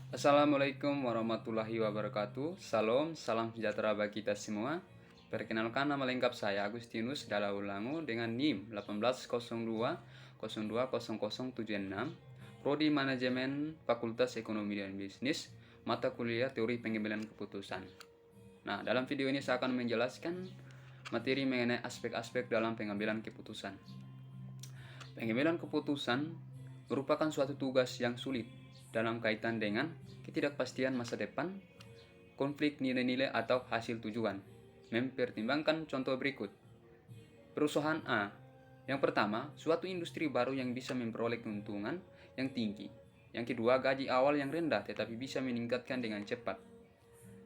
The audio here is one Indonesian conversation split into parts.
Assalamualaikum warahmatullahi wabarakatuh. Salam, salam sejahtera bagi kita semua. Perkenalkan, nama lengkap saya Agustinus Dalaulangu dengan NIM 1802020076, Prodi Manajemen Fakultas Ekonomi dan Bisnis, mata kuliah Teori Pengambilan Keputusan. Nah, dalam video ini saya akan menjelaskan materi mengenai aspek-aspek dalam pengambilan keputusan. Pengambilan keputusan merupakan suatu tugas yang sulit dalam kaitan dengan ketidakpastian masa depan, konflik nilai-nilai atau hasil tujuan. Mempertimbangkan contoh berikut. Perusahaan A. Yang pertama, suatu industri baru yang bisa memperoleh keuntungan yang tinggi. Yang kedua, gaji awal yang rendah tetapi bisa meningkatkan dengan cepat.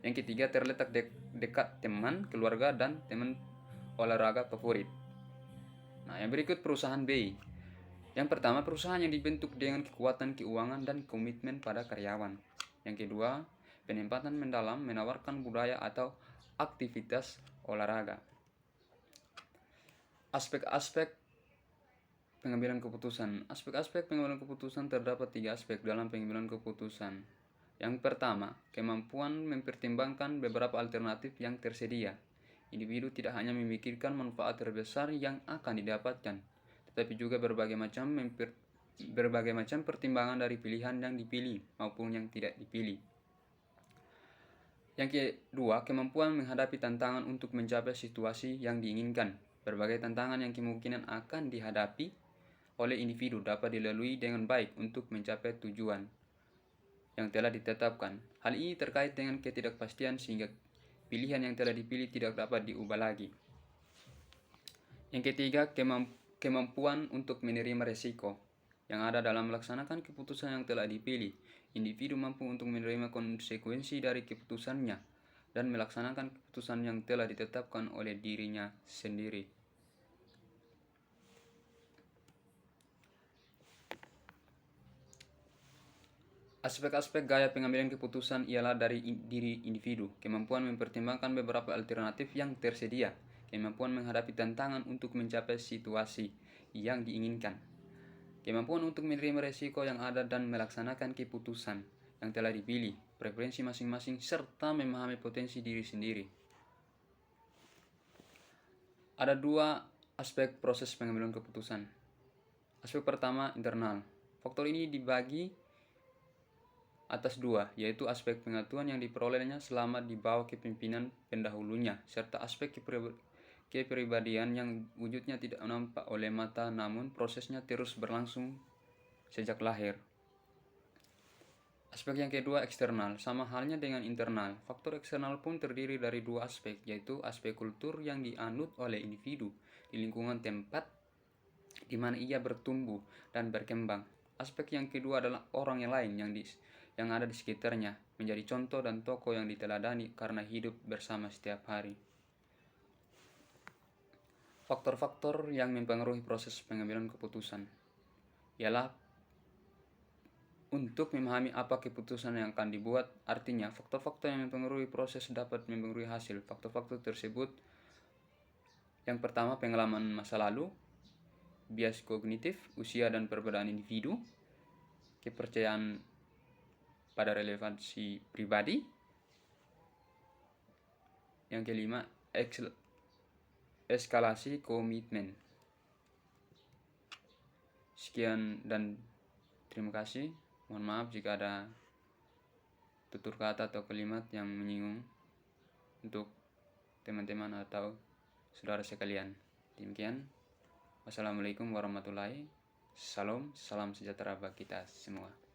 Yang ketiga, terletak dekat teman, keluarga, dan teman olahraga favorit. Nah, yang berikut perusahaan B. Yang pertama, perusahaan yang dibentuk dengan kekuatan keuangan dan komitmen pada karyawan. Yang kedua, penempatan mendalam menawarkan budaya atau aktivitas olahraga. Aspek-aspek pengambilan keputusan. Aspek-aspek pengambilan keputusan terdapat 3 aspek dalam pengambilan keputusan. Yang pertama, kemampuan mempertimbangkan beberapa alternatif yang tersedia. Individu tidak hanya memikirkan manfaat terbesar yang akan didapatkan, tetapi juga berbagai macam pertimbangan dari pilihan yang dipilih maupun yang tidak dipilih. Yang kedua, kemampuan menghadapi tantangan untuk mencapai situasi yang diinginkan. Berbagai tantangan yang kemungkinan akan dihadapi oleh individu dapat dilalui dengan baik untuk mencapai tujuan yang telah ditetapkan. Hal ini terkait dengan ketidakpastian sehingga pilihan yang telah dipilih tidak dapat diubah lagi. Yang ketiga, kemampuan untuk menerima resiko yang ada dalam melaksanakan keputusan yang telah dipilih. Individu mampu untuk menerima konsekuensi dari keputusannya dan melaksanakan keputusan yang telah ditetapkan oleh dirinya sendiri. Aspek-aspek gaya pengambilan keputusan ialah dari diri individu, kemampuan mempertimbangkan beberapa alternatif yang tersedia, kemampuan menghadapi tantangan untuk mencapai situasi yang diinginkan, kemampuan untuk menerima resiko yang ada dan melaksanakan keputusan yang telah dipilih, preferensi masing-masing, serta memahami potensi diri sendiri. Ada 2 aspek proses pengambilan keputusan. Aspek pertama, internal. Faktor ini dibagi atas 2, yaitu aspek pengetahuan yang diperolehnya selama di bawah kepemimpinan pendahulunya, serta aspek kepribadian yang wujudnya tidak nampak oleh mata namun prosesnya terus berlangsung sejak lahir. Aspek yang kedua, eksternal. Sama halnya dengan internal, faktor eksternal pun terdiri dari 2 aspek, yaitu aspek kultur yang dianut oleh individu di lingkungan tempat di mana ia bertumbuh dan berkembang. Aspek yang kedua adalah orang yang lain yang ada di sekitarnya, menjadi contoh dan tokoh yang diteladani karena hidup bersama setiap hari. Faktor-faktor yang mempengaruhi proses pengambilan keputusan ialah untuk memahami apa keputusan yang akan dibuat. Artinya, faktor-faktor yang mempengaruhi proses dapat mempengaruhi hasil. Faktor-faktor tersebut yang pertama, pengalaman masa lalu, bias kognitif, usia dan perbedaan individu, kepercayaan pada relevansi pribadi. Yang kelima, eskalasi komitmen. Sekian dan terima kasih. Mohon maaf jika ada tutur kata atau kalimat yang menyinggung untuk teman-teman atau saudara sekalian. Demikian. Wassalamualaikum warahmatullahi wabarakatuh. Salam sejahtera bagi kita semua.